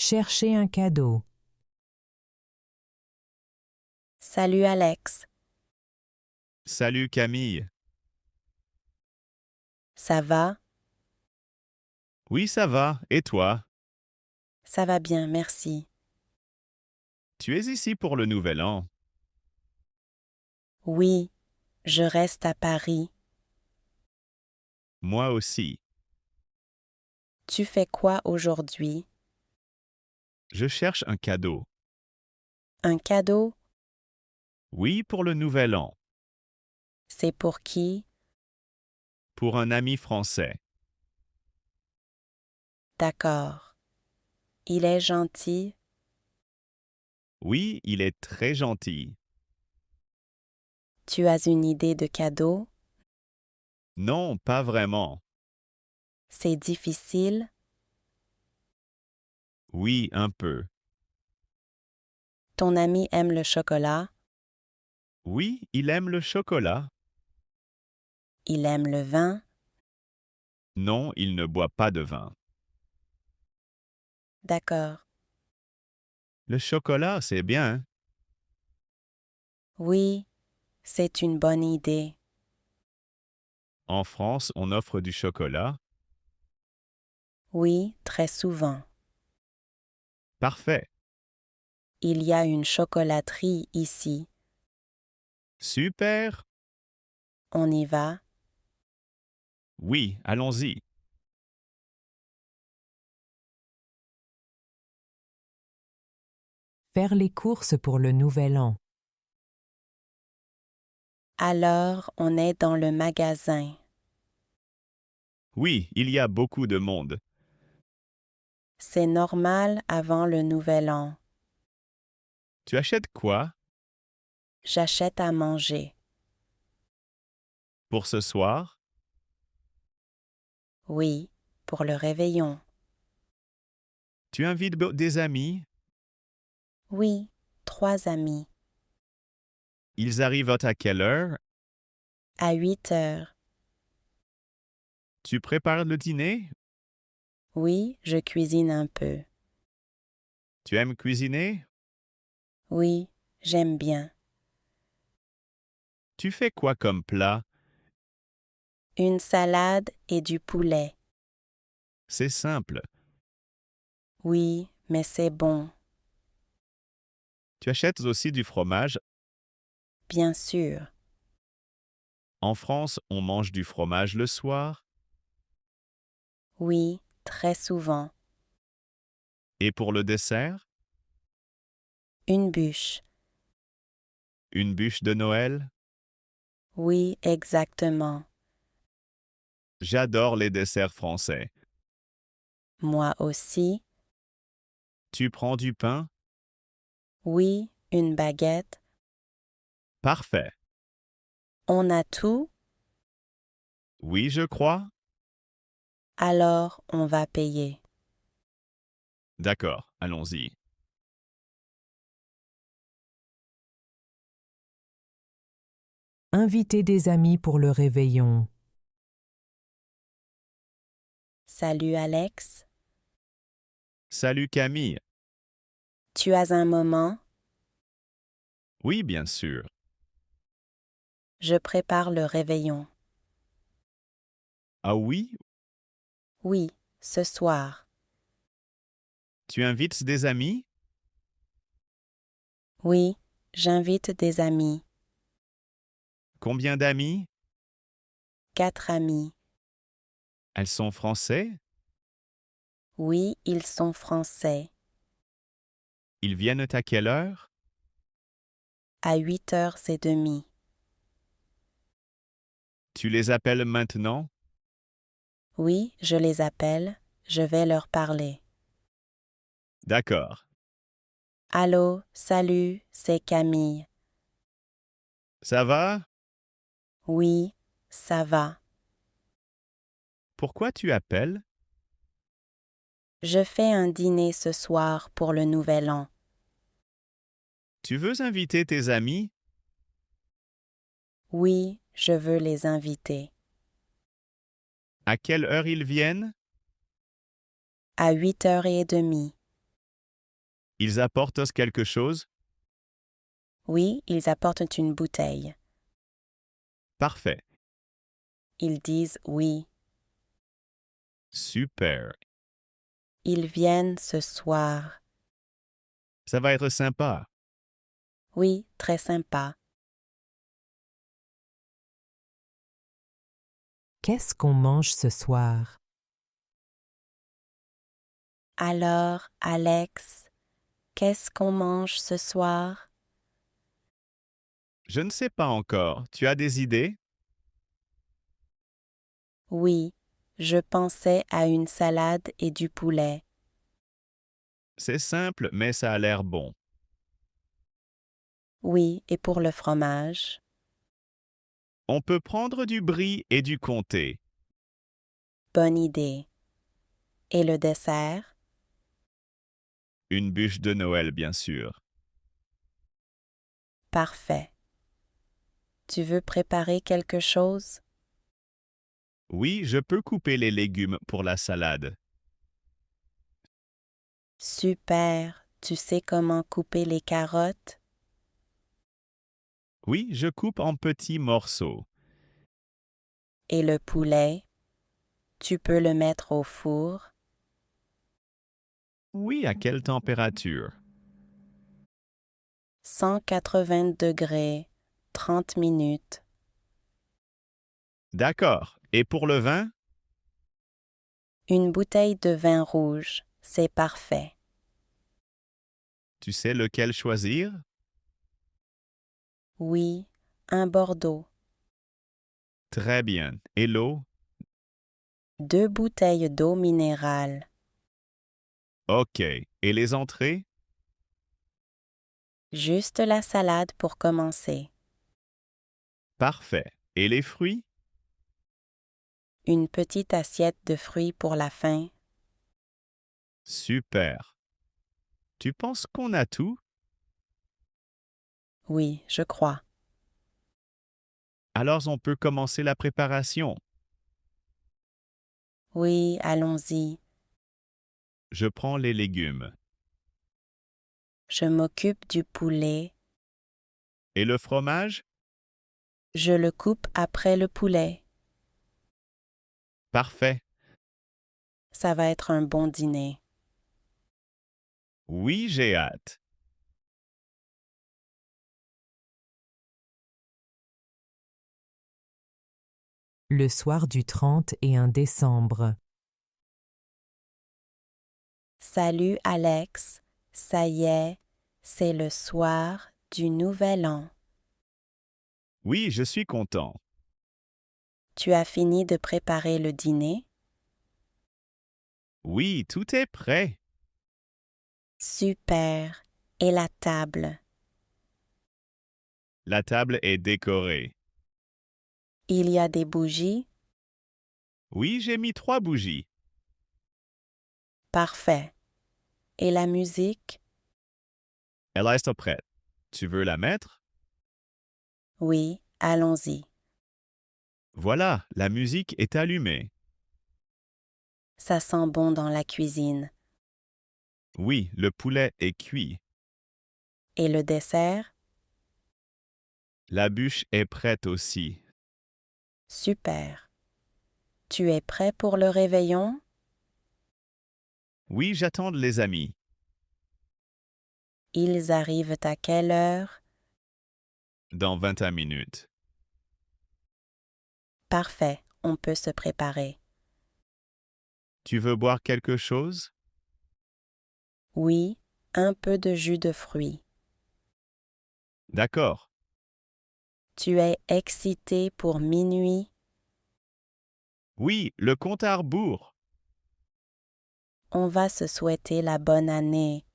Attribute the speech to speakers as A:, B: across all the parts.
A: Chercher un cadeau.
B: Salut Alex,
C: Salut Camille.
B: ça va?
C: Oui, ça va. Et toi?
B: Ça va bien, merci.
C: Tu es ici pour le Nouvel An.
B: Oui, je reste à Paris.
C: Moi aussi.
B: Tu fais quoi aujourd'hui?
C: Je cherche un cadeau.
B: Un cadeau?
C: Oui, pour le Nouvel An.
B: C'est pour qui?
C: Pour un ami français.
B: D'accord. Il est gentil?
C: Oui, il est très gentil.
B: Tu as une idée de cadeau?
C: Non, pas vraiment.
B: C'est difficile?
C: Oui, un peu.
B: Ton ami aime le chocolat?
C: Oui, il aime le chocolat.
B: Il aime le vin?
C: Non, il ne boit pas de vin.
B: D'accord.
C: Le chocolat, c'est bien.
B: Oui, c'est une bonne idée.
C: En France, on offre du chocolat.
B: Oui, très souvent.
C: Parfait.
B: Il y a une chocolaterie ici.
C: Super.
B: On y va?
C: Oui, allons-y.
A: Faire les courses pour le Nouvel An.
B: Alors, on est dans le magasin.
C: Oui, il y a beaucoup de monde.
B: C'est normal avant le Nouvel An.
C: Tu achètes quoi
B: J'achète à manger.
C: pour ce soir?
B: Oui, pour le réveillon.
C: Tu invites des amis?
B: Oui, 3 amis.
C: Ils arrivent à quelle heure?
B: À 8 heures.
C: Tu prépares le dîner?
B: Oui, je cuisine un peu.
C: Tu aimes cuisiner?
B: Oui, j'aime bien.
C: Tu fais quoi comme plat?
B: Une salade et du poulet.
C: C'est simple.
B: Oui, mais c'est bon.
C: Tu achètes aussi du fromage?
B: Bien sûr.
C: En France, on mange du fromage le soir.
B: Oui, très souvent.
C: Et pour le dessert?
B: Une bûche.
C: Une bûche de Noël?
B: Oui, exactement.
C: J'adore les desserts français.
B: Moi aussi.
C: Tu prends du pain?
B: Oui, une baguette.
C: Parfait.
B: On a tout,
C: Oui, je crois.
B: alors on va payer.
C: D'accord, allons-y.
A: Inviter des amis pour le réveillon.
B: Salut Alex.
C: Salut Camille.
B: Tu as un moment?
C: Oui, bien sûr.
B: Je prépare le réveillon.
C: Ah oui?
B: Oui, ce soir.
C: Tu invites des amis?
B: Oui, j'invite des amis.
C: Combien d'amis?
B: 4 amis.
C: Elles sont français?
B: Oui, ils sont français.
C: Ils viennent à quelle heure?
B: À 8h30.
C: Tu les appelles maintenant?
B: Oui, je les appelle. Je vais leur parler.
C: D'accord.
B: Allô, salut, c'est Camille.
C: Ça va?
B: Oui, ça va.
C: Pourquoi tu appelles?
B: Je fais un dîner ce soir pour le Nouvel An.
C: Tu veux inviter tes amis?
B: Oui, je veux les inviter.
C: À quelle heure ils viennent?
B: À 8h30.
C: Ils apportent quelque chose?
B: Oui, ils apportent une bouteille.
C: Parfait.
B: Ils disent oui.
C: Super.
B: Ils viennent ce soir.
C: Ça va être sympa.
B: Oui, très sympa.
A: Qu'est-ce qu'on mange ce soir?
B: Alors, Alex, qu'est-ce qu'on mange ce soir?
C: Je ne sais pas encore. Tu as des idées?
B: Oui, je pensais à une salade et du poulet.
C: C'est simple, mais ça a l'air bon.
B: Oui, et pour le fromage?
C: On peut prendre du brie et du comté.
B: Bonne idée. Et le dessert?
C: Une bûche de Noël, bien sûr.
B: Parfait. Tu veux préparer quelque chose?
C: Oui, je peux couper les légumes pour la salade.
B: Super. Tu sais comment couper les carottes?
C: Oui, je coupe en petits morceaux.
B: Et le poulet? Tu peux le mettre au four?
C: Oui, à quelle température?
B: 180 degrés, 30 minutes.
C: D'accord. Et pour le vin?
B: Une bouteille de vin rouge, c'est parfait.
C: Tu sais lequel choisir?
B: Oui, un Bordeaux.
C: Très bien. Et l'eau?
B: 2 bouteilles d'eau minérale.
C: OK. Et les entrées?
B: Juste la salade pour commencer.
C: Parfait. Et les fruits?
B: Une petite assiette de fruits pour la fin.
C: Super. Tu penses qu'on a tout?
B: Oui, je crois.
C: Alors on peut commencer la préparation.
B: Oui, allons-y.
C: Je prends les légumes.
B: Je m'occupe du poulet.
C: Et le fromage?
B: Je le coupe après le poulet.
C: Parfait.
B: Ça va être un bon dîner.
C: Oui, j'ai hâte.
A: Le soir du 31 décembre.
B: Salut Alex, ça y est, c'est le soir du Nouvel An.
C: Oui, je suis content.
B: Tu as fini de préparer le dîner?
C: Oui, tout est prêt.
B: Super. Et la table?
C: La table est décorée.
B: Il y a des bougies?
C: Oui, j'ai mis 3 bougies.
B: Parfait. Et la musique?
C: Elle est prête. Tu veux la mettre?
B: Oui, allons-y.
C: Voilà, la musique est allumée.
B: Ça sent bon dans la cuisine.
C: Oui, le poulet est cuit.
B: Et le dessert?
C: La bûche est prête aussi.
B: Super. Tu es prêt pour le réveillon?
C: Oui, j'attends les amis.
B: Ils arrivent à quelle heure?
C: Dans 21 minutes.
B: Parfait, on peut se préparer.
C: Tu veux boire quelque chose?
B: Oui, un peu de jus de fruits.
C: D'accord.
B: Tu es excité pour minuit?
C: Oui, le compte à rebours.
B: On va se souhaiter la bonne année.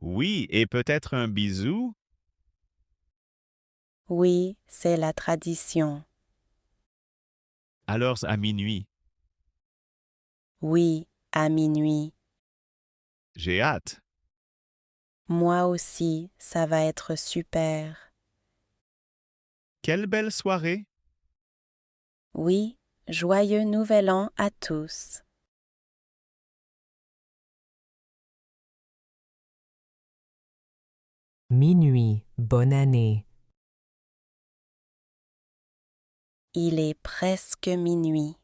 C: Oui, et peut-être un bisou?
B: Oui, c'est la tradition.
C: Alors à minuit.
B: Oui, à minuit.
C: J'ai hâte.
B: Moi aussi, ça va être super.
C: Quelle belle soirée!
B: Oui, joyeux Nouvel An à tous.
A: Minuit, bonne année.
B: Il est presque minuit.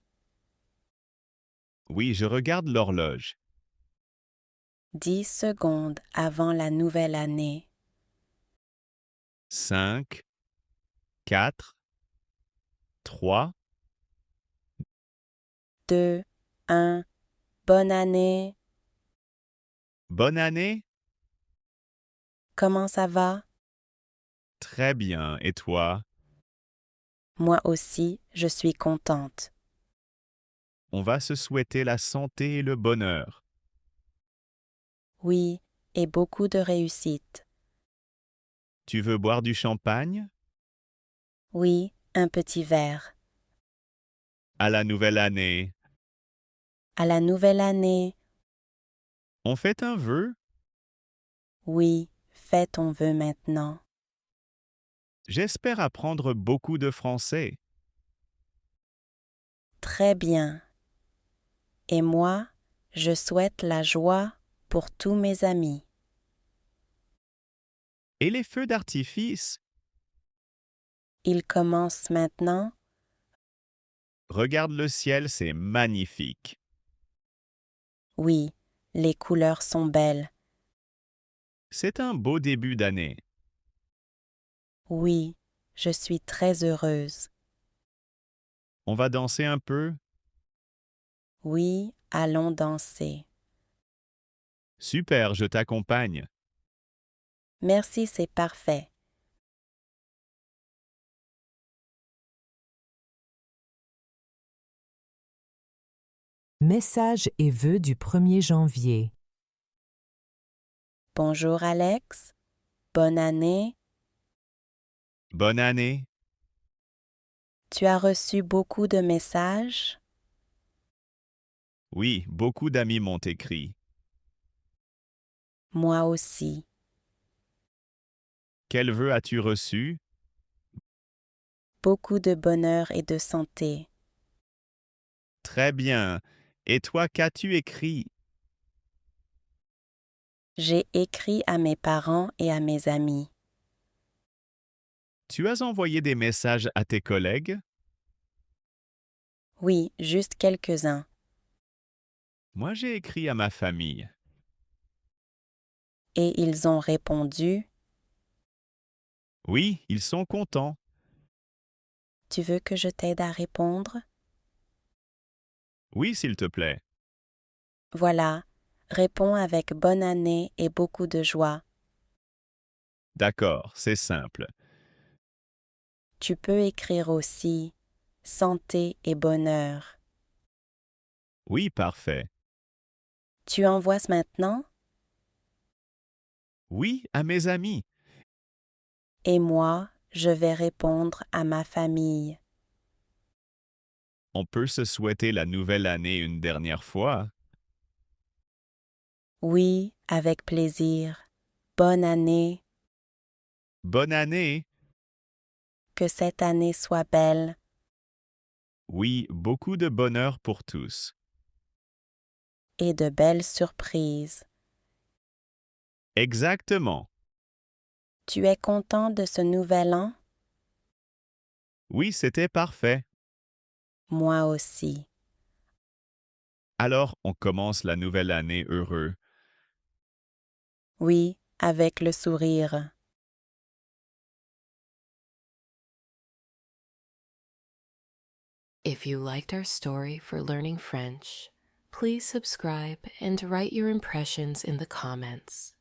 C: Oui, je regarde l'horloge.
B: 10 secondes avant la nouvelle année.
C: 5, 4, 3.
B: 2, 1. Bonne année.
C: Bonne année?
B: Comment ça va?
C: Très bien. Et toi?
B: Moi aussi, je suis contente.
C: On va se souhaiter la santé et le bonheur.
B: Oui, et beaucoup de réussite.
C: Tu veux boire du champagne?
B: Oui, un petit verre.
C: À la nouvelle année.
B: À la nouvelle année.
C: On fait un vœu?
B: Oui, fais ton vœu maintenant.
C: J'espère apprendre beaucoup de français.
B: Très bien. Et moi, je souhaite la joie pour tous mes amis.
C: Et les feux d'artifice?
B: Ils commencent maintenant.
C: Regarde le ciel, c'est magnifique.
B: Oui, les couleurs sont belles.
C: C'est un beau début d'année.
B: Oui, je suis très heureuse.
C: On va danser un peu?
B: Oui, allons danser.
C: Super, je t'accompagne.
B: Merci, c'est parfait.
A: Messages et vœux du 1er janvier.
B: Bonjour Alex. Bonne année.
C: Bonne année.
B: Tu as reçu beaucoup de messages?
C: Oui, beaucoup d'amis m'ont écrit.
B: Moi aussi.
C: Quel vœu as-tu reçu?
B: Beaucoup de bonheur et de santé.
C: Très bien. Et toi, qu'as-tu écrit?
B: J'ai écrit à mes parents et à mes amis.
C: Tu as envoyé des messages à tes collègues?
B: Oui, juste quelques-uns.
C: Moi, j'ai écrit à ma famille.
B: Et ils ont répondu.
C: Oui, ils sont contents.
B: Tu veux que je t'aide à répondre?
C: Oui, s'il te plaît.
B: Voilà, réponds avec bonne année et beaucoup de joie.
C: D'accord, c'est simple.
B: Tu peux écrire aussi santé et bonheur.
C: Oui, parfait.
B: Tu envoies maintenant?
C: Oui, à mes amis.
B: Et moi, je vais répondre à ma famille.
C: On peut se souhaiter la nouvelle année une dernière fois.
B: Oui, avec plaisir. Bonne année.
C: Bonne année.
B: Que cette année soit belle.
C: Oui, beaucoup de bonheur pour tous.
B: Et de belles surprises.
C: Exactement.
B: Tu es content de ce nouvel an?
C: Oui, c'était parfait.
B: Moi aussi.
C: Alors, on commence la nouvelle année heureux.
B: Oui, avec le sourire.
D: If you liked our story for learning French, please subscribe and write your impressions in the comments.